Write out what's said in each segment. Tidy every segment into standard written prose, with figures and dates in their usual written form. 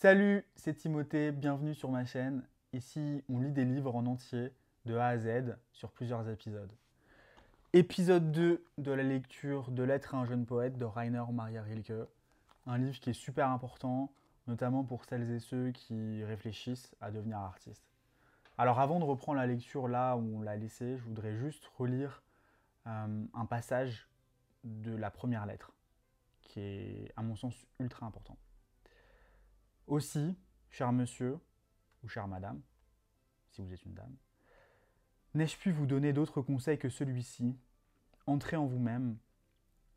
Salut, c'est Timothée, bienvenue sur ma chaîne. Ici, on lit des livres en entier, de A à Z, sur plusieurs épisodes. Épisode 2 de la lecture de Lettres à un jeune poète de Rainer Maria Rilke. Un livre qui est super important, notamment pour celles et ceux qui réfléchissent à devenir artistes. Alors avant de reprendre la lecture là où on l'a laissé, je voudrais juste relire un passage de la première lettre, qui est à mon sens ultra important. Aussi, cher monsieur, ou chère madame, si vous êtes une dame, n'ai-je pu vous donner d'autres conseils que celui-ci? Entrez en vous-même,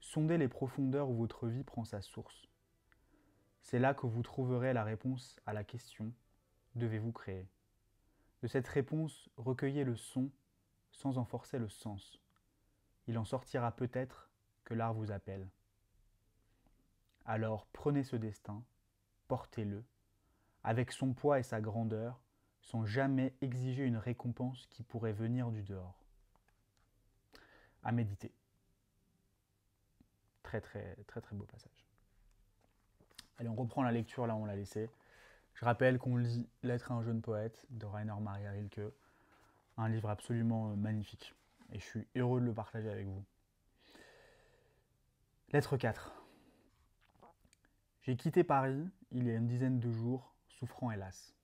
sondez les profondeurs où votre vie prend sa source. C'est là que vous trouverez la réponse à la question: devez-vous créer? De cette réponse, recueillez le son sans en forcer le sens. Il en sortira peut-être que l'art vous appelle. Alors prenez ce destin, portez-le, avec son poids et sa grandeur, sans jamais exiger une récompense qui pourrait venir du dehors. À méditer. Très très très très beau passage. Allez, on reprend la lecture là où on l'a laissé. Je rappelle qu'on lit Lettre à un jeune poète de Rainer Maria Rilke, un livre absolument magnifique. Et je suis heureux de le partager avec vous. Lettre 4. J'ai quitté Paris il y a une dizaine de jours, souffrant hélas.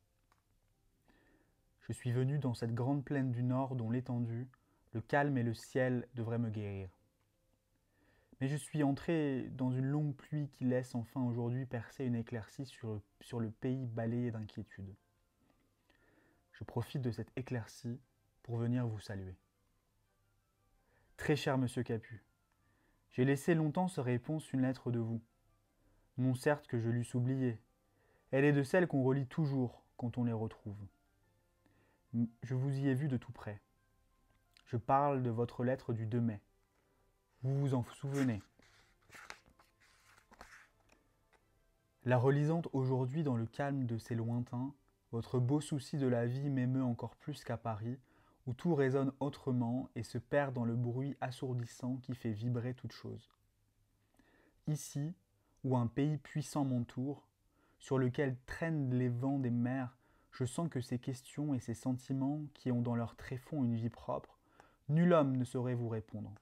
Je suis venu dans cette grande plaine du Nord dont l'étendue, le calme et le ciel devraient me guérir. Mais je suis entré dans une longue pluie qui laisse enfin aujourd'hui percer une éclaircie sur le pays balayé d'inquiétude. Je profite de cette éclaircie pour venir vous saluer. Très cher monsieur Capu, j'ai laissé longtemps ce réponse une lettre de vous. Non certes que je l'eusse oubliée. Elle est de celles qu'on relit toujours quand on les retrouve. Je vous y ai vu de tout près. Je parle de votre lettre du 2 mai. Vous vous en souvenez. La relisant aujourd'hui dans le calme de ces lointains, votre beau souci de la vie m'émeut encore plus qu'à Paris, où tout résonne autrement et se perd dans le bruit assourdissant qui fait vibrer toute chose. Ici, où un pays puissant m'entoure, sur lequel traînent les vents des mers, je sens que ces questions et ces sentiments qui ont dans leur tréfonds une vie propre, nul homme ne saurait vous répondre.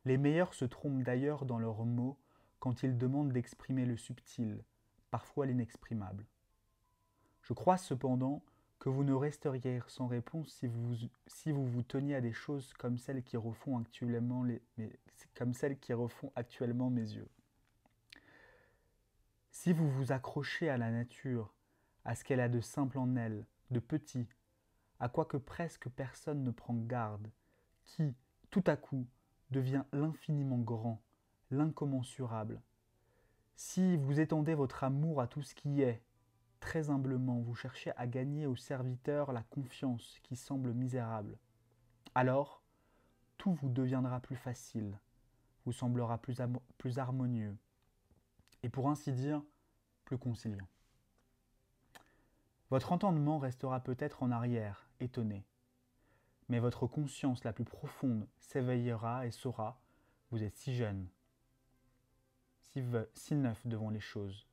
Les meilleurs se trompent d'ailleurs dans leurs mots quand ils demandent d'exprimer le subtil, parfois l'inexprimable. Je crois cependant que vous ne resteriez sans réponse si vous vous teniez à des choses comme celles qui refont actuellement mes yeux. Si vous vous accrochez à la nature, à ce qu'elle a de simple en elle, de petit, à quoi que presque personne ne prend garde, qui, tout à coup, devient l'infiniment grand, l'incommensurable. Si vous étendez votre amour à tout ce qui est, très humblement, vous cherchez à gagner au serviteur la confiance qui semble misérable. Alors, tout vous deviendra plus facile, vous semblera plus harmonieux, et pour ainsi dire, plus conciliant. Votre entendement restera peut-être en arrière, étonné, mais votre conscience la plus profonde s'éveillera et saura, vous êtes si jeune, si neuf devant les choses,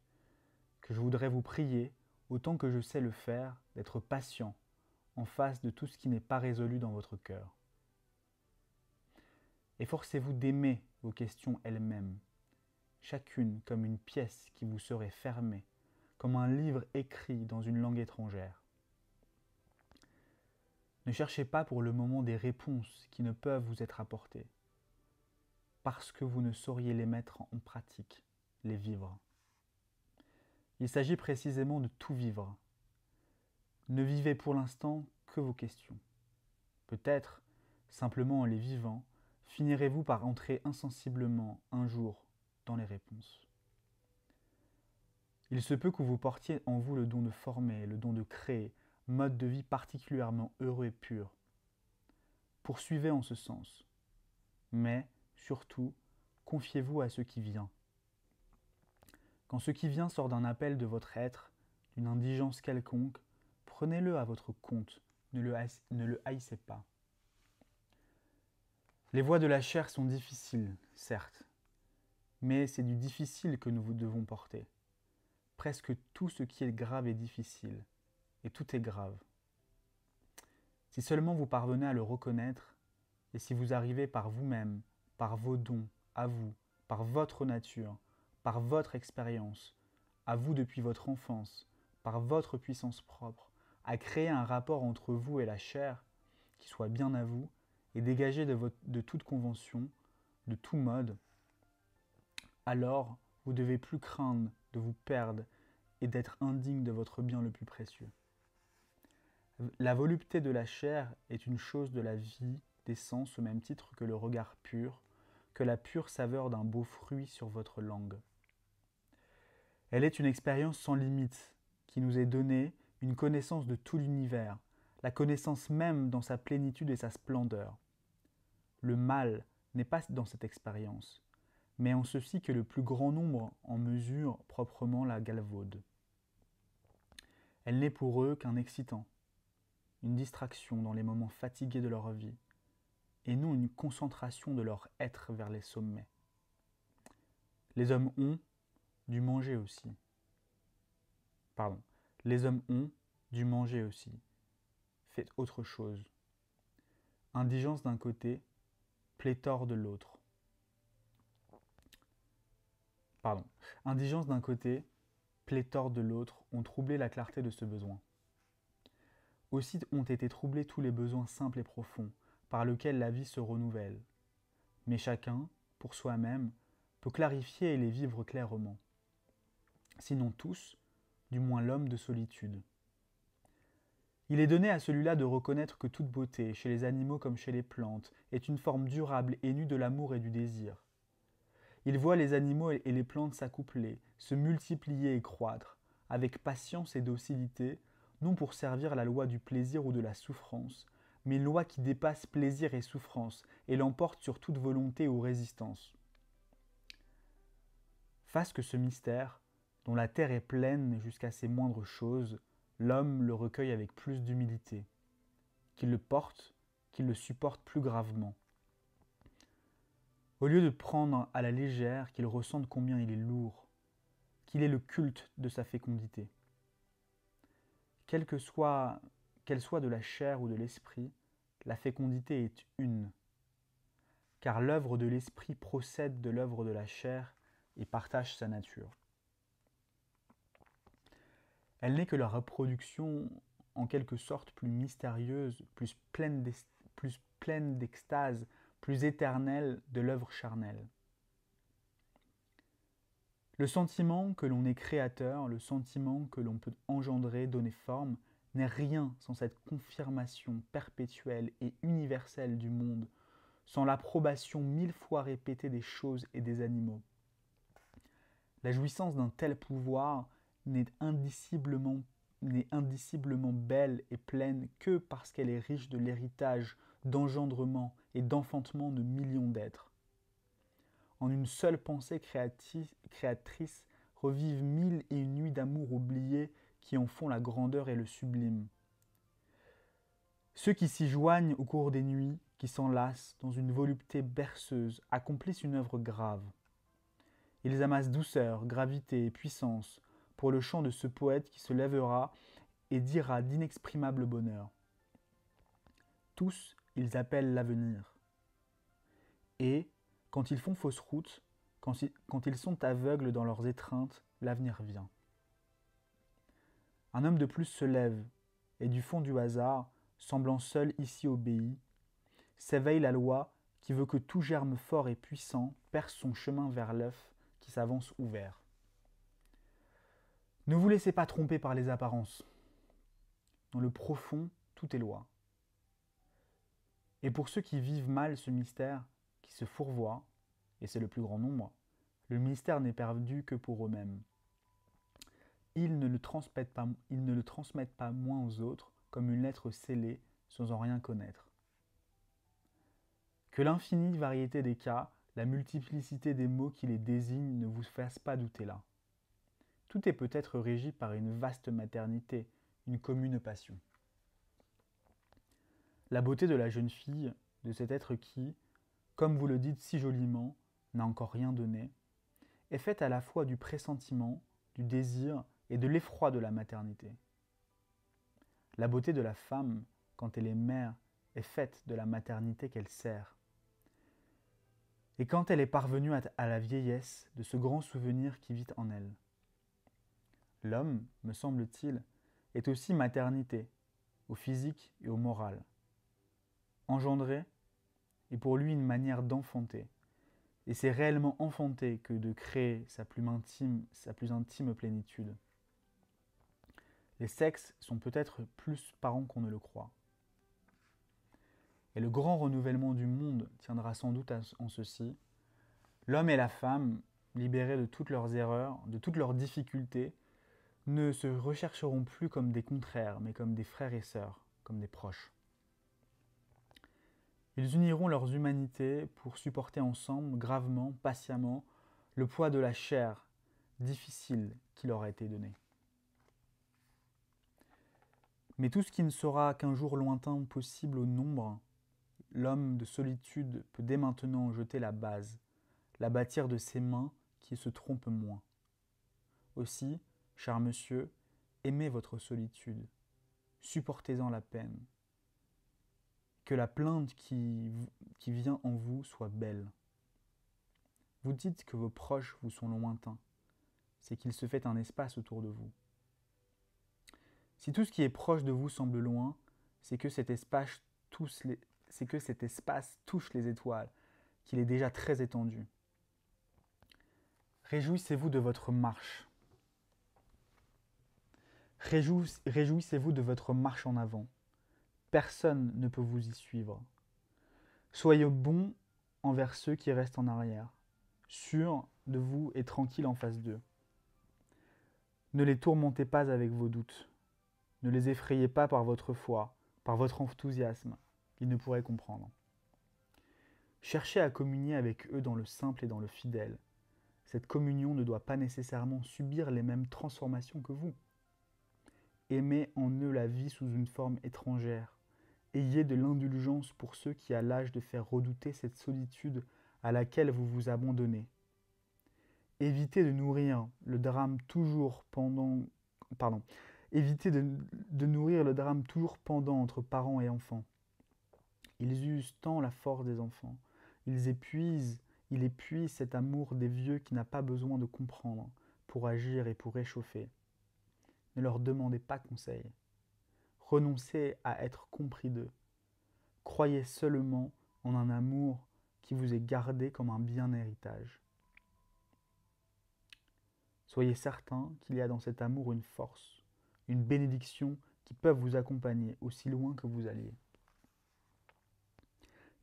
que je voudrais vous prier, autant que je sais le faire, d'être patient en face de tout ce qui n'est pas résolu dans votre cœur. Efforcez-vous d'aimer vos questions elles-mêmes, chacune comme une pièce qui vous serait fermée, comme un livre écrit dans une langue étrangère. Ne cherchez pas pour le moment des réponses qui ne peuvent vous être apportées, parce que vous ne sauriez les mettre en pratique, les vivre. Il s'agit précisément de tout vivre. Ne vivez pour l'instant que vos questions. Peut-être, simplement en les vivant, finirez-vous par entrer insensiblement un jour dans les réponses. Il se peut que vous portiez en vous le don de former, le don de créer, mode de vie particulièrement heureux et pur. Poursuivez en ce sens. Mais, surtout, confiez-vous à ce qui vient. Quand ce qui vient sort d'un appel de votre être, d'une indigence quelconque, prenez-le à votre compte, ne le haïssez pas. Les voies de la chair sont difficiles, certes, mais c'est du difficile que nous vous devons porter. presque tout ce qui est grave et difficile, et tout est grave. Si seulement vous parvenez à le reconnaître, et si vous arrivez par vous-même, par vos dons, à vous, par votre nature, par votre expérience, à vous depuis votre enfance, par votre puissance propre, à créer un rapport entre vous et la chair qui soit bien à vous et dégagé de toute convention, de tout mode, alors vous devez plus craindre de vous perdre et d'être indigne de votre bien le plus précieux. La volupté de la chair est une chose de la vie, des sens au même titre que le regard pur, que la pure saveur d'un beau fruit sur votre langue. Elle est une expérience sans limite, qui nous est donnée, une connaissance de tout l'univers, la connaissance même dans sa plénitude et sa splendeur. Le mal n'est pas dans cette expérience, mais en ceci que le plus grand nombre en mesure proprement la galvaude. Elle n'est pour eux qu'un excitant, une distraction dans les moments fatigués de leur vie, et non une concentration de leur être vers les sommets. Les hommes ont dû manger aussi. Les hommes ont dû manger aussi. Faites autre chose. Indigence d'un côté, pléthore de l'autre. Indigence d'un côté, pléthore de l'autre ont troublé la clarté de ce besoin. Aussi ont été troublés tous les besoins simples et profonds, par lesquels la vie se renouvelle. Mais chacun, pour soi-même, peut clarifier et les vivre clairement. Sinon tous, du moins l'homme de solitude. Il est donné à celui-là de reconnaître que toute beauté, chez les animaux comme chez les plantes, est une forme durable et nue de l'amour et du désir. Il voit les animaux et les plantes s'accoupler, se multiplier et croître, avec patience et docilité, non pour servir la loi du plaisir ou de la souffrance, mais une loi qui dépasse plaisir et souffrance et l'emporte sur toute volonté ou résistance. Face que ce mystère, dont la terre est pleine jusqu'à ses moindres choses, l'homme le recueille avec plus d'humilité, qu'il le porte, qu'il le supporte plus gravement. Au lieu de prendre à la légère, qu'il ressente combien il est lourd, qu'il ait le culte de sa fécondité. Qu'elle soit de la chair ou de l'esprit, la fécondité est une. Car l'œuvre de l'esprit procède de l'œuvre de la chair et partage sa nature. Elle n'est que la reproduction en quelque sorte plus mystérieuse, plus pleine d'extase, plus éternelle de l'œuvre charnelle. Le sentiment que l'on est créateur, le sentiment que l'on peut engendrer, donner forme, n'est rien sans cette confirmation perpétuelle et universelle du monde, sans l'approbation 1000 fois répétée des choses et des animaux. La jouissance d'un tel pouvoir n'est indiciblement belle et pleine que parce qu'elle est riche de l'héritage d'engendrement et d'enfantement de millions d'êtres. En une seule pensée créatrice revivent 1001 nuits d'amour oubliées qui en font la grandeur et le sublime. Ceux qui s'y joignent au cours des nuits, qui s'enlacent dans une volupté berceuse, accomplissent une œuvre grave. Ils amassent douceur, gravité et puissance pour le chant de ce poète qui se lèvera et dira d'inexprimable bonheur. Tous, ils appellent l'avenir. Et, quand ils font fausse route, quand ils sont aveugles dans leurs étreintes, l'avenir vient. Un homme de plus se lève, et du fond du hasard, semblant seul ici obéi, s'éveille la loi qui veut que tout germe fort et puissant perce son chemin vers l'œuf qui s'avance ouvert. Ne vous laissez pas tromper par les apparences. Dans le profond, tout est loi. Et pour ceux qui vivent mal ce mystère, qui se fourvoient, et c'est le plus grand nombre, le mystère n'est perdu que pour eux-mêmes. Ils ne le transmettent pas moins aux autres comme une lettre scellée sans en rien connaître. Que l'infinie variété des cas, la multiplicité des mots qui les désignent ne vous fassent pas douter là. Tout est peut-être régi par une vaste maternité, une commune passion. La beauté de la jeune fille, de cet être qui, comme vous le dites si joliment, n'a encore rien donné, est faite à la fois du pressentiment, du désir et de l'effroi de la maternité. La beauté de la femme, quand elle est mère, est faite de la maternité qu'elle sert. Et quand elle est parvenue à la vieillesse, de ce grand souvenir qui vit en elle. L'homme, me semble-t-il, est aussi maternité, au physique et au moral. Engendrer est pour lui une manière d'enfanter, et c'est réellement enfanter que de créer sa plus intime plénitude. Les sexes sont peut-être plus parents qu'on ne le croit. Et le grand renouvellement du monde tiendra sans doute en ceci. L'homme et la femme, libérés de toutes leurs erreurs, de toutes leurs difficultés, ne se rechercheront plus comme des contraires, mais comme des frères et sœurs, comme des proches. Ils uniront leurs humanités pour supporter ensemble, gravement, patiemment, le poids de la chair difficile qui leur a été donnée. Mais tout ce qui ne sera qu'un jour lointain possible au nombre, l'homme de solitude peut dès maintenant jeter la base, la bâtir de ses mains qui se trompent moins. Aussi, cher monsieur, aimez votre solitude, supportez-en la peine. Que la plainte qui vient en vous soit belle. Vous dites que vos proches vous sont lointains, c'est qu'il se fait un espace autour de vous. Si tout ce qui est proche de vous semble loin, c'est que cet espace touche les étoiles, qu'il est déjà très étendu. Réjouissez-vous de votre marche. Réjouissez-vous de votre marche en avant. Personne ne peut vous y suivre. Soyez bons envers ceux qui restent en arrière, sûrs de vous et tranquilles en face d'eux. Ne les tourmentez pas avec vos doutes. Ne les effrayez pas par votre foi, par votre enthousiasme. Ils ne pourraient comprendre. Cherchez à communier avec eux dans le simple et dans le fidèle. Cette communion ne doit pas nécessairement subir les mêmes transformations que vous. Aimez en eux la vie sous une forme étrangère. Ayez de l'indulgence pour ceux qui a l'âge de faire redouter cette solitude à laquelle vous vous abandonnez. Évitez de nourrir le drame toujours pendant... Évitez de nourrir le drame toujours pendant entre parents et enfants. Ils usent tant la force des enfants. Il épuise cet amour des vieux qui n'a pas besoin de comprendre pour agir et pour réchauffer. Ne leur demandez pas conseil. Renoncez à être compris d'eux. Croyez seulement en un amour qui vous est gardé comme un bien héritage. Soyez certain qu'il y a dans cet amour une force, une bénédiction qui peuvent vous accompagner aussi loin que vous alliez.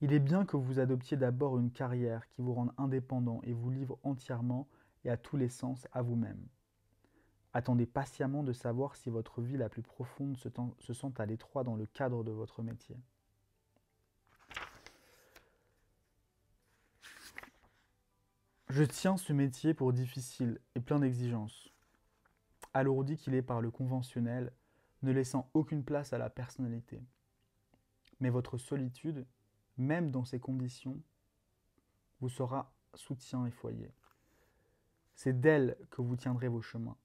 Il est bien que vous adoptiez d'abord une carrière qui vous rende indépendant et vous livre entièrement et à tous les sens à vous-même. Attendez patiemment de savoir si votre vie la plus profonde se sent à l'étroit dans le cadre de votre métier. Je tiens ce métier pour difficile et plein d'exigences, alourdi qu'il est par le conventionnel, ne laissant aucune place à la personnalité. Mais votre solitude, même dans ces conditions, vous sera soutien et foyer. C'est d'elle que vous tiendrez vos chemins.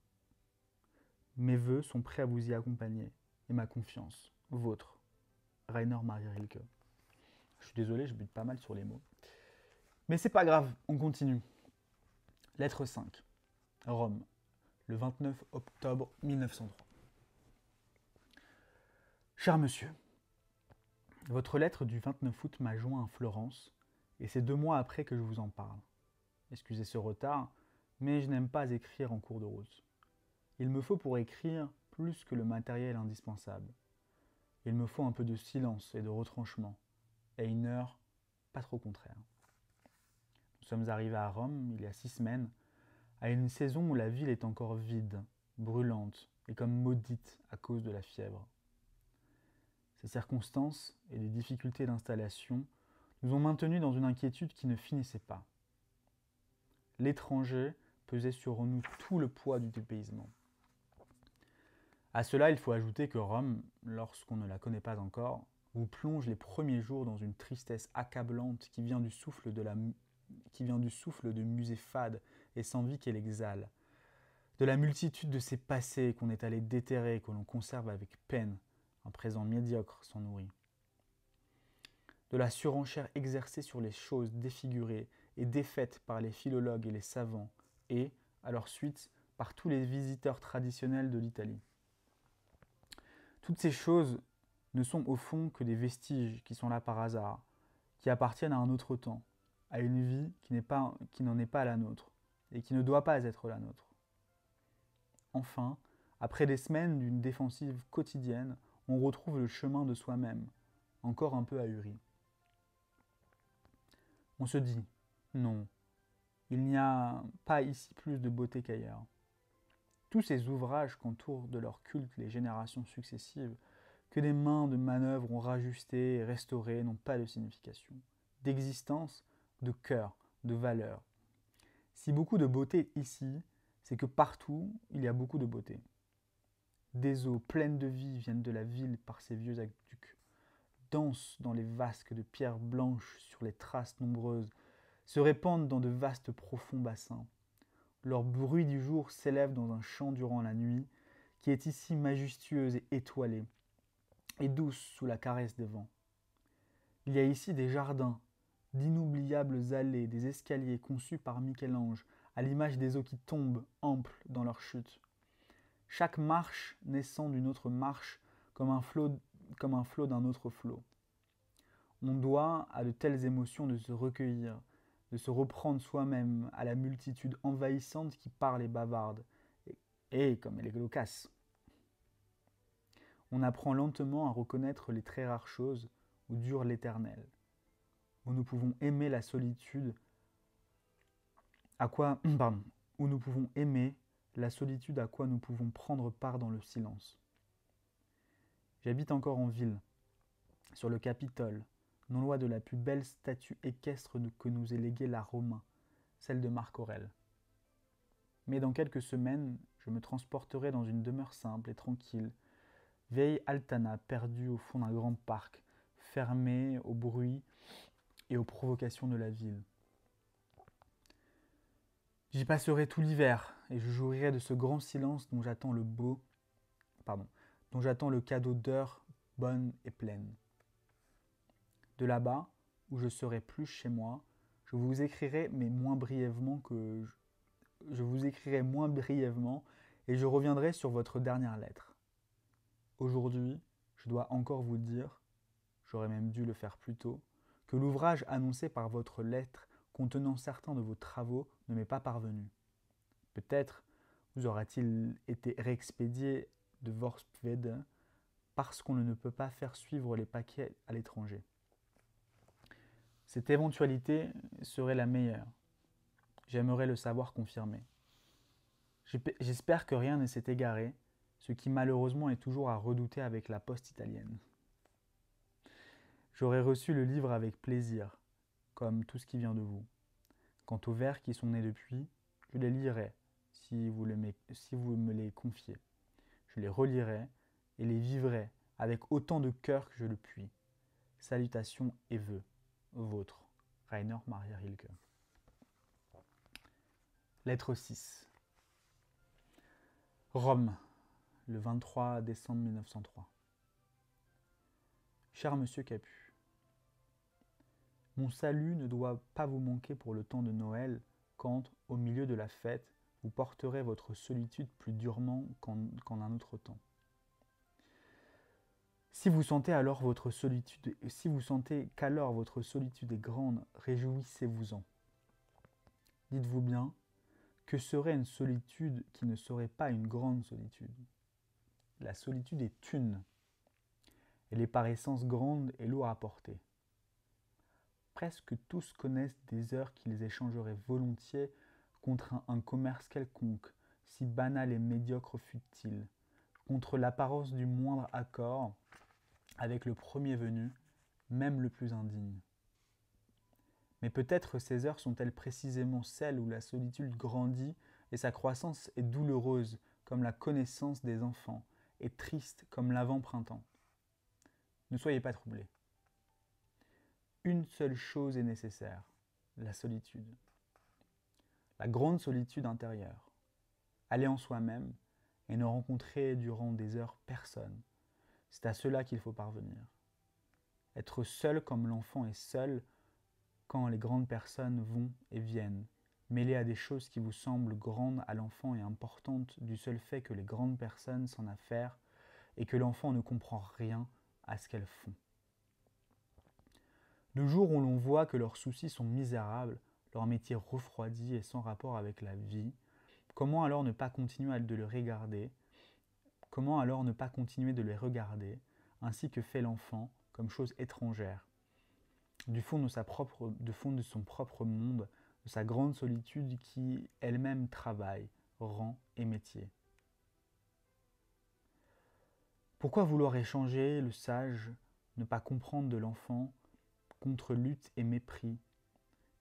Mes vœux sont prêts à vous y accompagner, et ma confiance, vôtre, Rainer Maria Rilke. Je suis désolé, je bute pas mal sur les mots. Mais c'est pas grave, on continue. Lettre 5. Rome, le 29 octobre 1903. Cher monsieur, votre lettre du 29 août m'a joint à Florence, et c'est 2 mois après que je vous en parle. Excusez ce retard, mais je n'aime pas écrire en cours de route. Il me faut pour écrire plus que le matériel indispensable. Il me faut un peu de silence et de retranchement, et une heure pas trop contraire. Nous sommes arrivés à Rome il y a 6 semaines, à une saison où la ville est encore vide, brûlante et comme maudite à cause de la fièvre. Ces circonstances et les difficultés d'installation nous ont maintenus dans une inquiétude qui ne finissait pas. L'étranger pesait sur nous tout le poids du dépaysement. À cela, il faut ajouter que Rome, lorsqu'on ne la connaît pas encore, vous plonge les premiers jours dans une tristesse accablante qui vient du souffle de musée fade et sans vie qu'elle exhale. de la multitude de ces passés qu'on est allé déterrer et que l'on conserve avec peine, un présent médiocre s'en nourrit. De la surenchère exercée sur les choses défigurées et défaites par les philologues et les savants, et, à leur suite, par tous les visiteurs traditionnels de l'Italie. Toutes ces choses ne sont au fond que des vestiges qui sont là par hasard, qui appartiennent à un autre temps, à une vie qui n'en est pas la nôtre, et qui ne doit pas être la nôtre. Enfin, après des semaines d'une défensive quotidienne, on retrouve le chemin de soi-même, encore un peu ahuri. On se dit, non, il n'y a pas ici plus de beauté qu'ailleurs. Tous ces ouvrages qu'entourent de leur culte les générations successives, que des mains de manœuvre ont rajustés et restaurés, n'ont pas de signification, d'existence, de cœur, de valeur. Si beaucoup de beauté ici, c'est que partout, il y a beaucoup de beauté. Des eaux pleines de vie viennent de la ville par ses vieux aqueducs, dansent dans les vasques de pierre blanche sur les traces nombreuses, se répandent dans de vastes profonds bassins. Leur bruit du jour s'élève dans un chant durant la nuit, qui est ici majestueuse et étoilée, et douce sous la caresse des vents. Il y a ici des jardins, d'inoubliables allées, des escaliers conçus par Michel-Ange, à l'image des eaux qui tombent, amples dans leur chute. Chaque marche naissant d'une autre marche, comme un flot d'un autre flot. On doit à de telles émotions de se recueillir, de se reprendre soi-même à la multitude envahissante qui parle et bavarde, et comme elle est loquace. On apprend lentement à reconnaître les très rares choses où dure l'éternel, où nous pouvons aimer la solitude, où nous pouvons aimer la solitude à quoi nous pouvons prendre part dans le silence. J'habite encore en ville, sur le Capitole, non loin de la plus belle statue équestre que nous ait léguée l'art romain, celle de Marc Aurèle. Mais dans quelques semaines, je me transporterai dans une demeure simple et tranquille, vieille altana perdue au fond d'un grand parc, fermée au bruit et aux provocations de la ville. J'y passerai tout l'hiver et je jouirai de ce grand silence dont j'attends le cadeau d'heures bonnes et pleines. De là-bas, où je serai plus chez moi, je vous écrirai moins brièvement et je reviendrai sur votre dernière lettre. Aujourd'hui, je dois encore vous dire, j'aurais même dû le faire plus tôt, que l'ouvrage annoncé par votre lettre contenant certains de vos travaux ne m'est pas parvenu. Peut-être vous aura-t-il été réexpédié de Vorspwede parce qu'on ne peut pas faire suivre les paquets à l'étranger. Cette éventualité serait la meilleure. J'aimerais le savoir confirmé. J'espère que rien ne s'est égaré, ce qui malheureusement est toujours à redouter avec la poste italienne. J'aurais reçu le livre avec plaisir, comme tout ce qui vient de vous. Quant aux vers qui sont nés depuis, je les lirai, si vous me les confiez. Je les relirai et les vivrai avec autant de cœur que je le puis. Salutations et vœux. Vôtre, Rainer Maria Rilke. Lettre 6. Rome, le 23 décembre 1903. Cher Monsieur Capu, mon salut ne doit pas vous manquer pour le temps de Noël, quand, au milieu de la fête, vous porterez votre solitude plus durement qu'en un autre temps. Si vous sentez qu'alors votre solitude est grande, réjouissez-vous-en. Dites-vous bien, que serait une solitude qui ne serait pas une grande solitude? La solitude est une. Elle est par essence grande et lourde à porter. Presque tous connaissent des heures qu'ils échangeraient volontiers contre un commerce quelconque, si banal et médiocre fût-il, contre l'apparence du moindre accord avec le premier venu, même le plus indigne. Mais peut-être ces heures sont-elles précisément celles où la solitude grandit et sa croissance est douloureuse comme la connaissance des enfants et triste comme l'avant-printemps. Ne soyez pas troublés. Une seule chose est nécessaire, la solitude. La grande solitude intérieure. aller en soi-même et ne rencontrer durant des heures personne. C'est à cela qu'il faut parvenir. Être seul comme l'enfant est seul quand les grandes personnes vont et viennent, mêlées à des choses qui vous semblent grandes à l'enfant et importantes du seul fait que les grandes personnes s'en affairent et que l'enfant ne comprend rien à ce qu'elles font. Le jour où l'on voit que leurs soucis sont misérables, leur métier refroidi et sans rapport avec la vie, comment alors ne pas continuer de les regarder? Comment alors ne pas continuer de les regarder, ainsi que fait l'enfant, comme chose étrangère, du fond de son propre monde, de sa grande solitude qui elle-même travaille, rang et métier. Pourquoi vouloir échanger le sage, ne pas comprendre de l'enfant, contre lutte et mépris,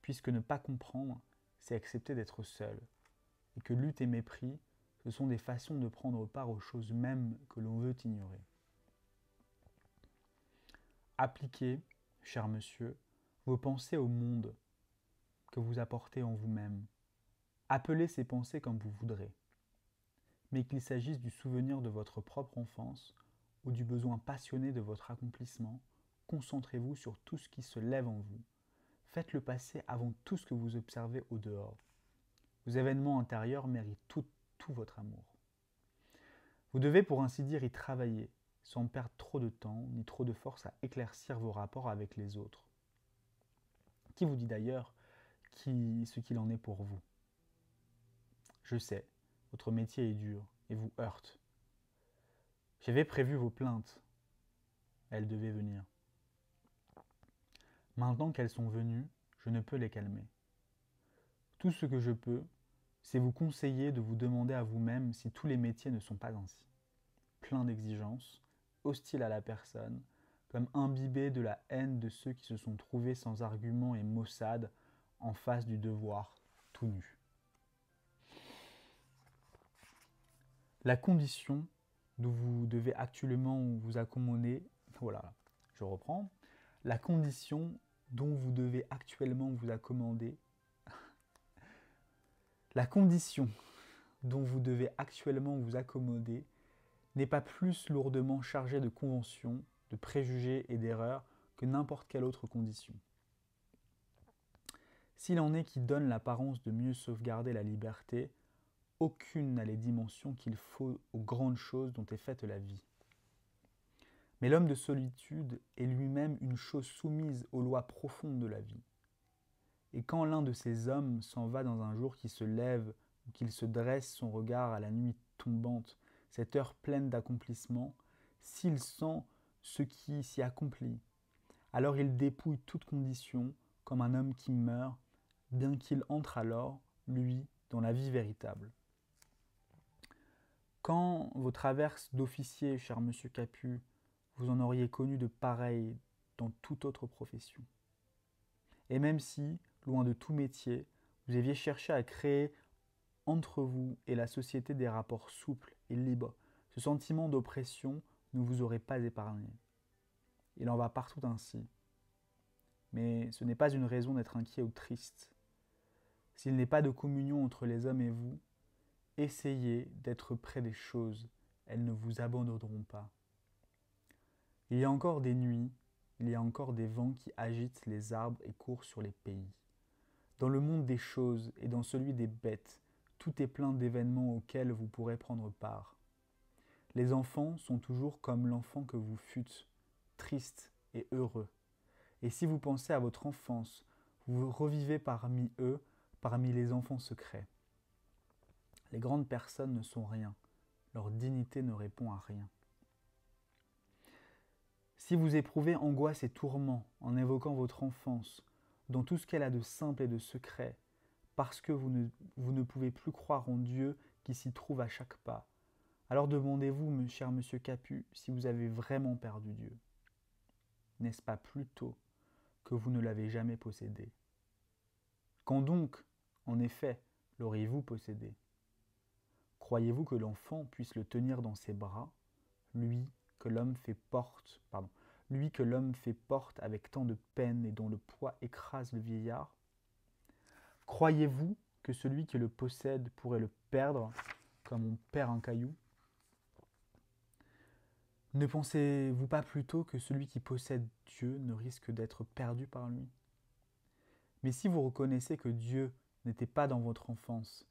puisque ne pas comprendre, c'est accepter d'être seul, et que lutte et mépris, ce sont des façons de prendre part aux choses mêmes que l'on veut ignorer. Appliquez, cher monsieur, vos pensées au monde que vous apportez en vous-même. Appelez ces pensées comme vous voudrez. Mais qu'il s'agisse du souvenir de votre propre enfance ou du besoin passionné de votre accomplissement, concentrez-vous sur tout ce qui se lève en vous. Faites-le passer avant tout ce que vous observez au dehors. Vos événements intérieurs méritent tout votre amour. Vous devez pour ainsi dire y travailler, sans perdre trop de temps ni trop de force à éclaircir vos rapports avec les autres. Qui vous dit d'ailleurs ce qu'il en est pour vous? Je sais, votre métier est dur et vous heurte. J'avais prévu vos plaintes. Elles devaient venir. Maintenant qu'elles sont venues, je ne peux les calmer. Tout ce que je peux, c'est vous conseiller de vous demander à vous-même si tous les métiers ne sont pas ainsi. Pleins d'exigences, hostiles à la personne, comme imbibés de la haine de ceux qui se sont trouvés sans argument et maussade en face du devoir, tout nu. La condition dont vous devez actuellement vous accommoder, voilà, je reprends, la condition dont vous devez actuellement vous accommoder, la condition dont vous devez actuellement vous accommoder n'est pas plus lourdement chargée de conventions, de préjugés et d'erreurs que n'importe quelle autre condition. S'il en est qui donnent l'apparence de mieux sauvegarder la liberté, aucune n'a les dimensions qu'il faut aux grandes choses dont est faite la vie. Mais l'homme de solitude est lui-même une chose soumise aux lois profondes de la vie. Et quand l'un de ces hommes s'en va dans un jour qui se lève ou qu'il se dresse son regard à la nuit tombante, cette heure pleine d'accomplissement, s'il sent ce qui s'y accomplit, alors il dépouille toute condition comme un homme qui meurt, bien qu'il entre alors, lui, dans la vie véritable. Quand vos traverses d'officier, cher monsieur Capu, vous en auriez connu de pareils dans toute autre profession. Et même si, loin de tout métier, vous aviez cherché à créer entre vous et la société des rapports souples et libres, ce sentiment d'oppression ne vous aurait pas épargné. Il en va partout ainsi. Mais ce n'est pas une raison d'être inquiet ou triste. S'il n'est pas de communion entre les hommes et vous, essayez d'être près des choses, elles ne vous abandonneront pas. Il y a encore des nuits, il y a encore des vents qui agitent les arbres et courent sur les pays. Dans le monde des choses et dans celui des bêtes, tout est plein d'événements auxquels vous pourrez prendre part. Les enfants sont toujours comme l'enfant que vous fûtes, tristes et heureux. Et si vous pensez à votre enfance, vous revivez parmi eux, parmi les enfants secrets. Les grandes personnes ne sont rien, leur dignité ne répond à rien. Si vous éprouvez angoisse et tourment en évoquant votre enfance, dans tout ce qu'elle a de simple et de secret, parce que vous ne pouvez plus croire en Dieu qui s'y trouve à chaque pas, alors demandez-vous, cher monsieur Capu, si vous avez vraiment perdu Dieu. N'est-ce pas plutôt que vous ne l'avez jamais possédé? Quand donc, en effet, l'auriez-vous possédé? Croyez-vous que l'enfant puisse le tenir dans ses bras, lui que l'homme fait porte avec tant de peine et dont le poids écrase le vieillard? Croyez-vous que celui qui le possède pourrait le perdre comme on perd un caillou. Ne pensez-vous pas plutôt que celui qui possède Dieu ne risque d'être perdu par lui? Mais si vous reconnaissez que Dieu n'était pas dans votre enfance,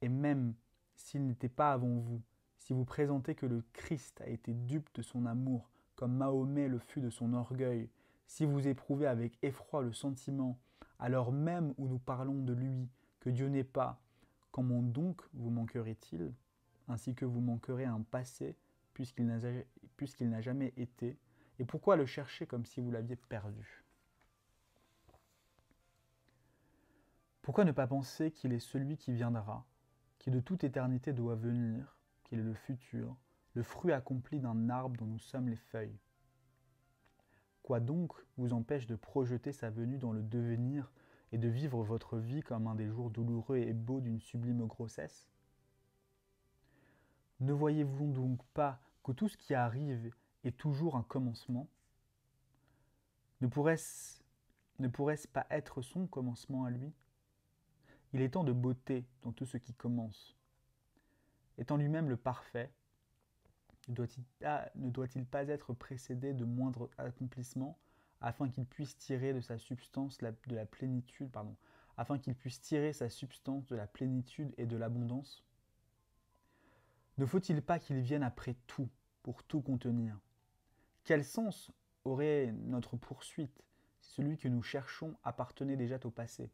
et même s'il n'était pas avant vous, si vous présentez que le Christ a été dupe de son amour, comme Mahomet le fut de son orgueil, si vous éprouvez avec effroi le sentiment, alors même où nous parlons de lui, que Dieu n'est pas, comment donc vous manquerait-il, ainsi que vous manquerez un passé, puisqu'il n'a jamais été, et pourquoi le chercher comme si vous l'aviez perdu? Pourquoi ne pas penser qu'il est celui qui viendra, qui de toute éternité doit venir, qu'il est le futur, le fruit accompli d'un arbre dont nous sommes les feuilles? Quoi donc vous empêche de projeter sa venue dans le devenir et de vivre votre vie comme un des jours douloureux et beaux d'une sublime grossesse? Ne voyez-vous donc pas que tout ce qui arrive est toujours un commencement? Ne pourrait-ce pas être son commencement à lui? Il est tant de beauté dans tout ce qui commence. Étant lui-même le parfait, ne doit-il pas être précédé de moindres accomplissements afin qu'il puisse tirer de sa substance de la plénitude, afin qu'il puisse tirer sa substance de la plénitude et de l'abondance? Ne faut-il pas qu'il vienne après tout, pour tout contenir? Quel sens aurait notre poursuite si celui que nous cherchons appartenait déjà au passé?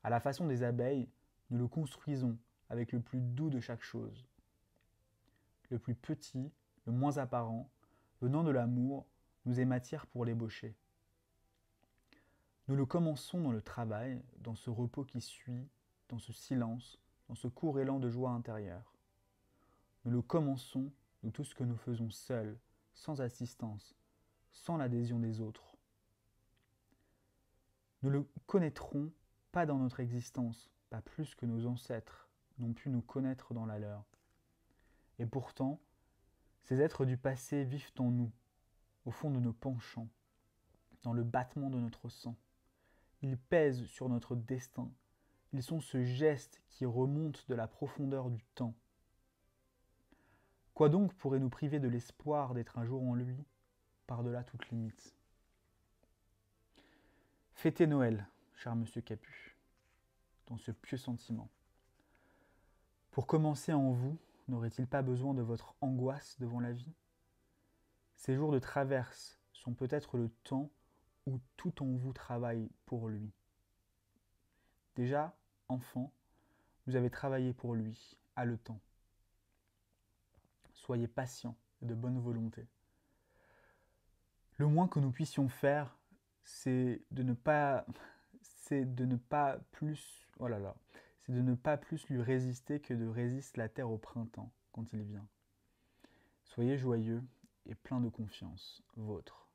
À la façon des abeilles, nous le construisons avec le plus doux de chaque chose. Le plus petit, le moins apparent, venant de l'amour, nous est matière pour l'ébaucher. Nous le commençons dans le travail, dans ce repos qui suit, dans ce silence, dans ce court élan de joie intérieure. Nous le commençons de tout ce que nous faisons seuls, sans assistance, sans l'adhésion des autres. Nous le connaîtrons pas dans notre existence, pas plus que nos ancêtres n'ont pu nous connaître dans la leur. Et pourtant, ces êtres du passé vivent en nous, au fond de nos penchants, dans le battement de notre sang. Ils pèsent sur notre destin. Ils sont ce geste qui remonte de la profondeur du temps. Quoi donc pourrait nous priver de l'espoir d'être un jour en lui, par-delà toute limite? Fêtez Noël, cher monsieur Capu, dans ce pieux sentiment. Pour commencer en vous, n'aurait-il pas besoin de votre angoisse devant la vie? Ces jours de traverse sont peut-être le temps où tout en vous travaille pour lui. Déjà, enfant, vous avez travaillé pour lui, haletant. Soyez patient et de bonne volonté. Le moins que nous puissions faire, c'est de ne pas plus lui résister que de résister la terre au printemps quand il vient. Soyez joyeux et plein de confiance. Vôtre,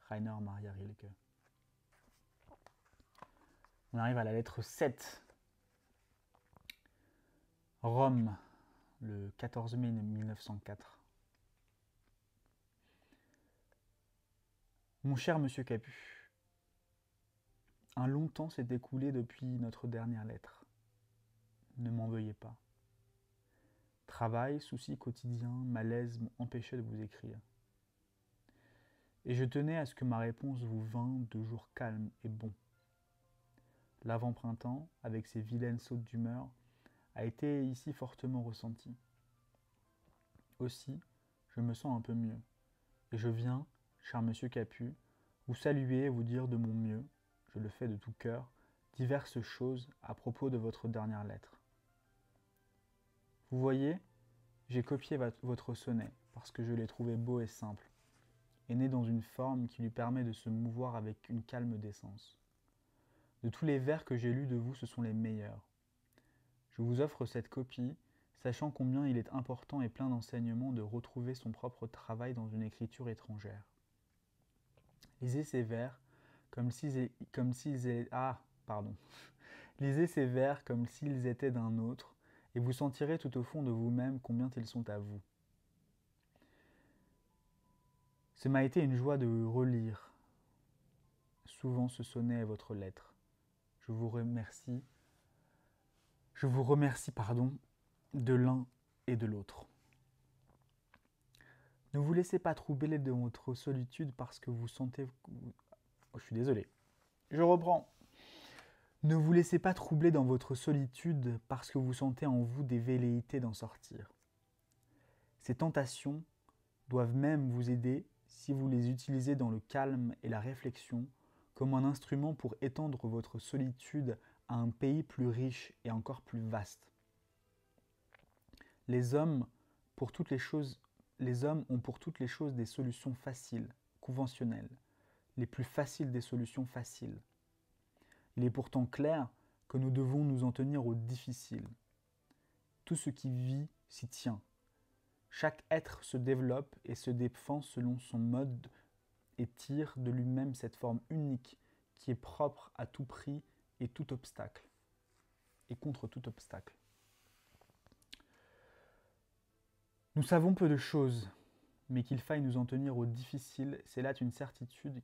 Rainer Maria Rilke. On arrive à la lettre 7. Rome, le 14 mai 1904. Mon cher monsieur Capu, un long temps s'est écoulé depuis notre dernière lettre. Ne m'en veuillez pas. Travail, soucis quotidiens, malaise m'ont empêché de vous écrire. Et je tenais à ce que ma réponse vous vînt de jours calmes et bons. L'avant-printemps, avec ses vilaines sautes d'humeur, a été ici fortement ressenti. Aussi, je me sens un peu mieux, et je viens, cher monsieur Capu, vous saluer et vous dire de mon mieux, je le fais de tout cœur, diverses choses à propos de votre dernière lettre. Vous voyez, j'ai copié votre sonnet, parce que je l'ai trouvé beau et simple, et né dans une forme qui lui permet de se mouvoir avec une calme décence. De tous les vers que j'ai lus de vous, ce sont les meilleurs. Je vous offre cette copie, sachant combien il est important et plein d'enseignements de retrouver son propre travail dans une écriture étrangère. Lisez ces vers Lisez ces vers comme s'ils étaient d'un autre, et vous sentirez tout au fond de vous-même combien ils sont à vous. Ce m'a été une joie de relire souvent ce sonnet et votre lettre. Je vous remercie, de l'un et de l'autre. Ne vous laissez pas troubler de votre solitude parce que vous sentez... Oh, je suis désolé. Je reprends. Ne vous laissez pas troubler dans votre solitude parce que vous sentez en vous des velléités d'en sortir. Ces tentations doivent même vous aider si vous les utilisez dans le calme et la réflexion comme un instrument pour étendre votre solitude à un pays plus riche et encore plus vaste. Les hommes ont pour toutes les choses des solutions faciles, conventionnelles, les plus faciles des solutions faciles. Il est pourtant clair que nous devons nous en tenir au difficile. Tout ce qui vit s'y tient. Chaque être se développe et se défend selon son mode et tire de lui-même cette forme unique qui est propre à tout prix et tout obstacle, et contre tout obstacle. Nous savons peu de choses, mais qu'il faille nous en tenir au difficile, c'est là une certitude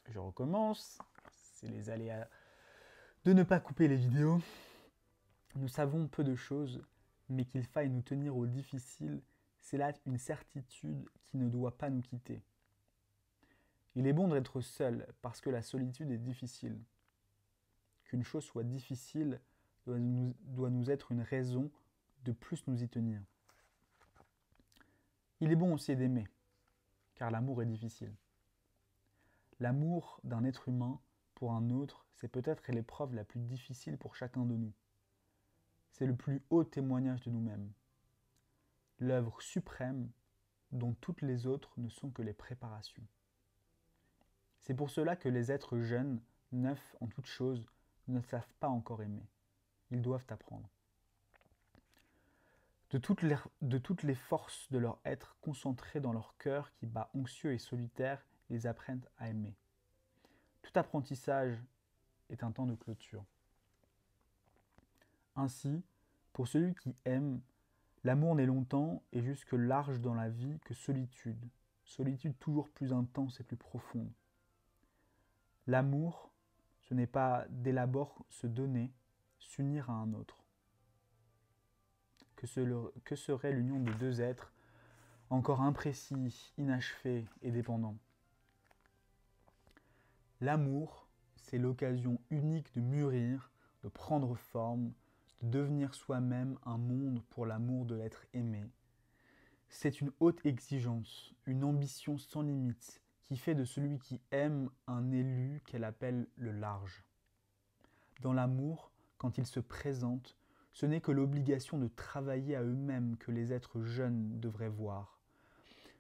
Je recommence, c'est les aléas de ne pas couper les vidéos. Nous savons peu de choses, mais qu'il faille nous tenir au difficile, c'est là une certitude qui ne doit pas nous quitter. Il est bon d'être seul parce que la solitude est difficile. Qu'une chose soit difficile doit nous être une raison de plus nous y tenir. Il est bon aussi d'aimer, car l'amour est difficile. L'amour d'un être humain pour un autre, c'est peut-être l'épreuve la plus difficile pour chacun de nous. C'est le plus haut témoignage de nous-mêmes. L'œuvre suprême dont toutes les autres ne sont que les préparations. C'est pour cela que les êtres jeunes, neufs en toutes choses, ne savent pas encore aimer. Ils doivent apprendre. De toutes les forces de leur être concentrées dans leur cœur qui bat anxieux et solitaire, ils apprennent à aimer. Tout apprentissage est un temps de clôture. Ainsi, pour celui qui aime, l'amour n'est longtemps et jusque large dans la vie que solitude, solitude toujours plus intense et plus profonde. L'amour, ce n'est pas dès l'abord se donner, s'unir à un autre. Que serait l'union de deux êtres encore imprécis, inachevés et dépendants? L'amour, c'est l'occasion unique de mûrir, de prendre forme, de devenir soi-même un monde pour l'amour de l'être aimé. C'est une haute exigence, une ambition sans limite, qui fait de celui qui aime un élu qu'elle appelle le large. Dans l'amour, quand il se présente, ce n'est que l'obligation de travailler à eux-mêmes que les êtres jeunes devraient voir.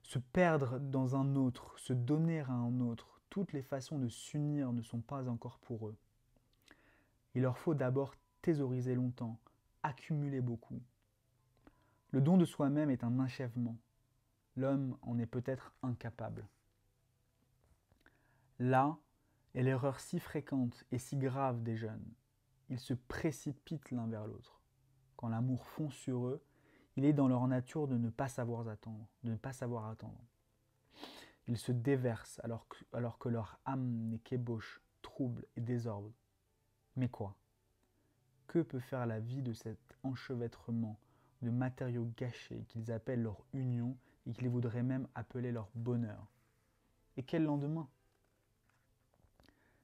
Se perdre dans un autre, se donner à un autre, toutes les façons de s'unir ne sont pas encore pour eux. Il leur faut d'abord thésauriser longtemps, accumuler beaucoup. Le don de soi-même est un achèvement. L'homme en est peut-être incapable. Là est l'erreur si fréquente et si grave des jeunes. Ils se précipitent l'un vers l'autre. Quand l'amour fond sur eux, il est dans leur nature de ne pas savoir attendre. Ils se déversent alors que leur âme n'est qu'ébauche, trouble et désordre. Mais quoi? Que peut faire la vie de cet enchevêtrement de matériaux gâchés qu'ils appellent leur union et qu'ils voudraient même appeler leur bonheur? Et quel lendemain?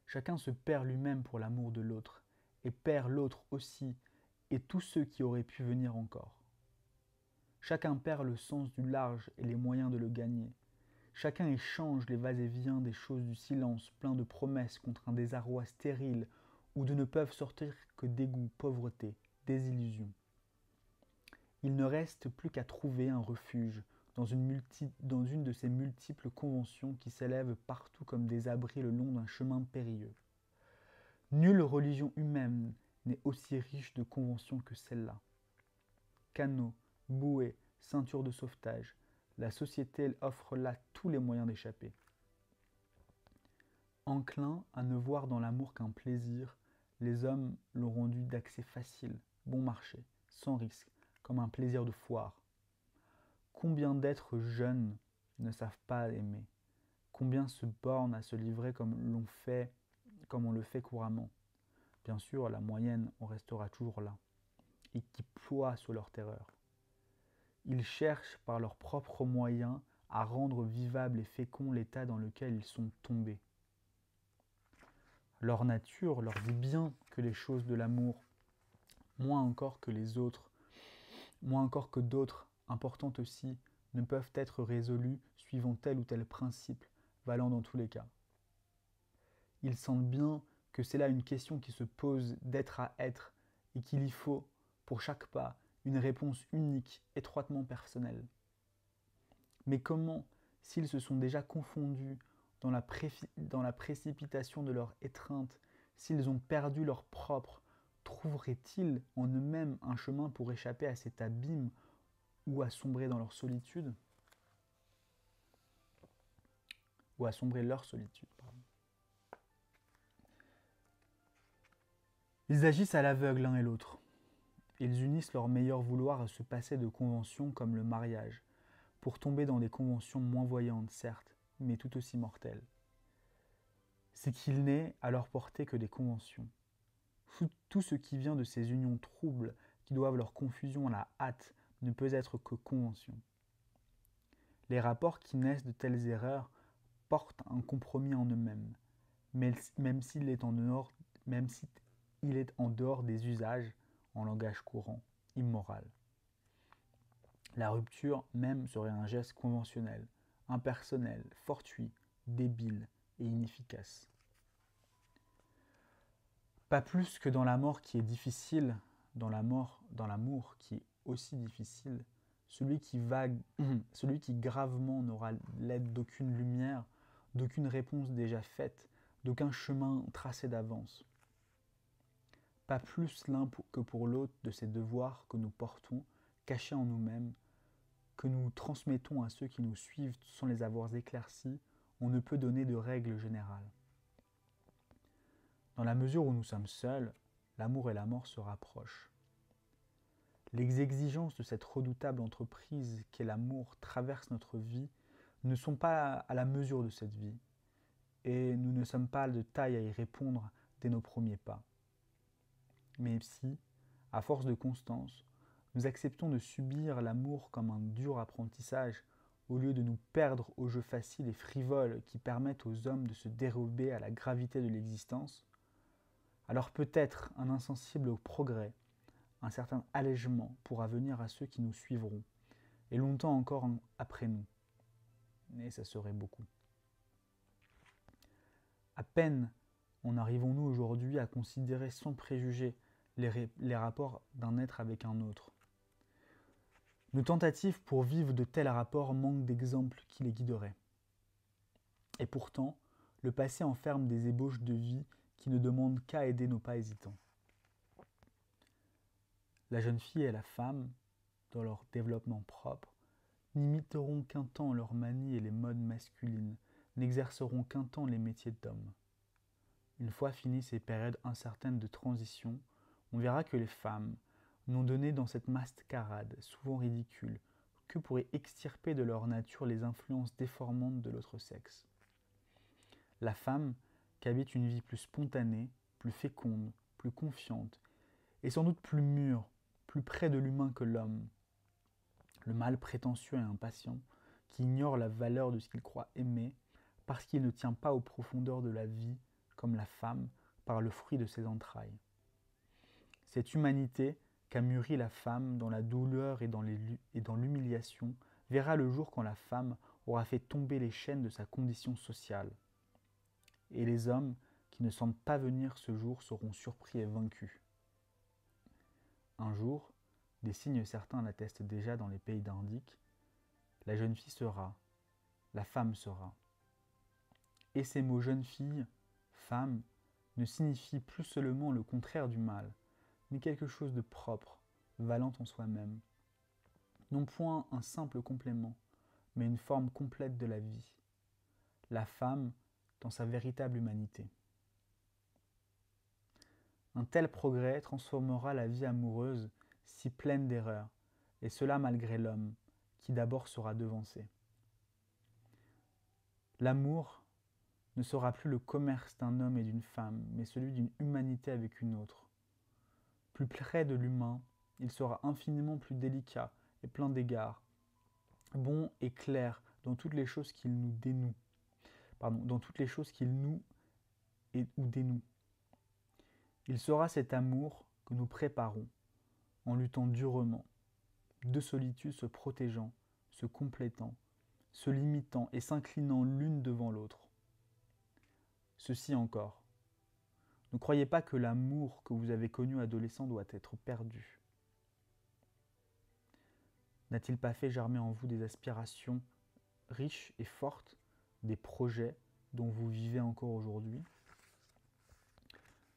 Chacun se perd lui-même pour l'amour de l'autre, et perd l'autre aussi, et tous ceux qui auraient pu venir encore. Chacun perd le sens du large et les moyens de le gagner. Chacun échange les vas-et-viens des choses du silence, plein de promesses contre un désarroi stérile, où de ne peuvent sortir que dégoût, pauvreté, désillusion. Il ne reste plus qu'à trouver un refuge dans une de ces multiples conventions qui s'élèvent partout comme des abris le long d'un chemin périlleux. Nulle religion humaine n'est aussi riche de conventions que celle-là. Canaux, bouées, ceintures de sauvetage, la société offre là tous les moyens d'échapper. Enclins à ne voir dans l'amour qu'un plaisir, les hommes l'ont rendu d'accès facile, bon marché, sans risque, comme un plaisir de foire. Combien d'êtres jeunes ne savent pas aimer? Combien se bornent à se livrer comme on le fait couramment? Bien sûr, la moyenne en restera toujours là. et qui ploient sous leur terreur. Ils cherchent par leurs propres moyens à rendre vivable et fécond l'état dans lequel ils sont tombés. Leur nature leur dit bien que les choses de l'amour, moins encore que les autres, moins encore que d'autres, importantes aussi, ne peuvent être résolues suivant tel ou tel principe, valant dans tous les cas. Ils sentent bien que c'est là une question qui se pose d'être à être et qu'il y faut, pour chaque pas, une réponse unique, étroitement personnelle. Mais comment, s'ils se sont déjà confondus dans la précipitation de leur étreinte, s'ils ont perdu leur propre, trouveraient-ils en eux-mêmes un chemin pour échapper à cet abîme ou à sombrer dans leur solitude? Ou à sombrer leur solitude, pardon. Ils agissent à l'aveugle l'un et l'autre. Ils unissent leur meilleur vouloir à se passer de conventions comme le mariage, pour tomber dans des conventions moins voyantes, certes, mais tout aussi mortelles. C'est qu'il n'est à leur portée que des conventions. Tout ce qui vient de ces unions troubles, qui doivent leur confusion à la hâte, ne peut être que convention. Les rapports qui naissent de telles erreurs portent un compromis en eux-mêmes, même s'il est en dehors des usages, en langage courant, immoral. La rupture même serait un geste conventionnel, impersonnel, fortuit, débile et inefficace. Pas plus que dans la mort qui est difficile, dans l'amour qui est aussi difficile, celui qui gravement n'aura l'aide d'aucune lumière, d'aucune réponse déjà faite, d'aucun chemin tracé d'avance. Pas plus l'un que pour l'autre de ces devoirs que nous portons, cachés en nous-mêmes, que nous transmettons à ceux qui nous suivent sans les avoir éclaircis, on ne peut donner de règle générale. Dans la mesure où nous sommes seuls, l'amour et la mort se rapprochent. Les exigences de cette redoutable entreprise qu'est l'amour traversent notre vie ne sont pas à la mesure de cette vie, et nous ne sommes pas de taille à y répondre dès nos premiers pas. Mais si, à force de constance, nous acceptons de subir l'amour comme un dur apprentissage, au lieu de nous perdre aux jeux faciles et frivoles qui permettent aux hommes de se dérober à la gravité de l'existence, alors peut-être un insensible au progrès, un certain allègement pourra venir à ceux qui nous suivront, et longtemps encore après nous. Mais ça serait beaucoup. À peine en arrivons-nous aujourd'hui à considérer sans préjugés les rapports d'un être avec un autre. Nos tentatives pour vivre de tels rapports manquent d'exemples qui les guideraient. Et pourtant, le passé enferme des ébauches de vie qui ne demandent qu'à aider nos pas hésitants. La jeune fille et la femme, dans leur développement propre, n'imiteront qu'un temps leurs manies et les modes masculines, n'exerceront qu'un temps les métiers d'hommes. Une fois finies ces périodes incertaines de transition, on verra que les femmes n'ont donné dans cette mascarade, souvent ridicule, que pour extirper de leur nature les influences déformantes de l'autre sexe. La femme, qui habite une vie plus spontanée, plus féconde, plus confiante, et sans doute plus mûre, plus près de l'humain que l'homme. Le mâle prétentieux et impatient, qui ignore la valeur de ce qu'il croit aimer, parce qu'il ne tient pas aux profondeurs de la vie, comme la femme, par le fruit de ses entrailles. Cette humanité qu'a mûri la femme dans la douleur et dans l'humiliation verra le jour quand la femme aura fait tomber les chaînes de sa condition sociale. Et les hommes qui ne sentent pas venir ce jour seront surpris et vaincus. Un jour, des signes certains l'attestent déjà dans les pays nordiques, la jeune fille sera, la femme sera. Et ces mots jeune fille, femme, ne signifient plus seulement le contraire du mal, mais quelque chose de propre, valant en soi-même. Non point un simple complément, mais une forme complète de la vie. La femme dans sa véritable humanité. Un tel progrès transformera la vie amoureuse si pleine d'erreurs, et cela malgré l'homme, qui d'abord sera devancé. L'amour ne sera plus le commerce d'un homme et d'une femme, mais celui d'une humanité avec une autre. Plus près de l'humain, Il sera infiniment plus délicat et plein d'égards, bon et clair dans toutes les choses qu'il nous dénoue. Dans toutes les choses qu'il noue ou dénoue. Il sera cet amour que nous préparons, en luttant durement, deux solitudes se protégeant, se complétant, se limitant et s'inclinant l'une devant l'autre. Ceci encore. Ne croyez pas que l'amour que vous avez connu adolescent doit être perdu. N'a-t-il pas fait germer en vous des aspirations riches et fortes, des projets dont vous vivez encore aujourd'hui?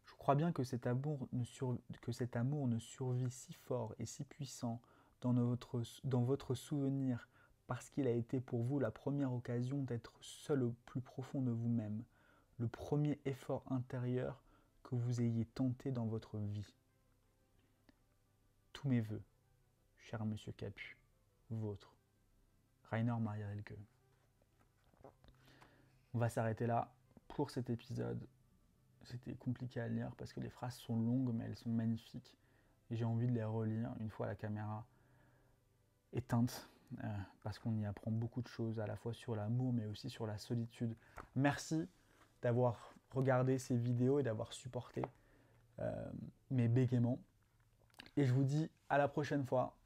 Je crois bien que cet amour ne survit si fort et si puissant dans votre souvenir parce qu'il a été pour vous la première occasion d'être seul au plus profond de vous-même, le premier effort intérieur que vous ayez tenté dans votre vie. Tous mes vœux, cher Monsieur Capu, vôtre, Rainer Maria Rilke. On va s'arrêter là pour cet épisode. C'était compliqué à lire parce que les phrases sont longues mais elles sont magnifiques. Et j'ai envie de les relire une fois la caméra éteinte parce qu'on y apprend beaucoup de choses à la fois sur l'amour mais aussi sur la solitude. Merci d'avoir regardé ces vidéos et d'avoir supporté mes bégaiements. Et je vous dis à la prochaine fois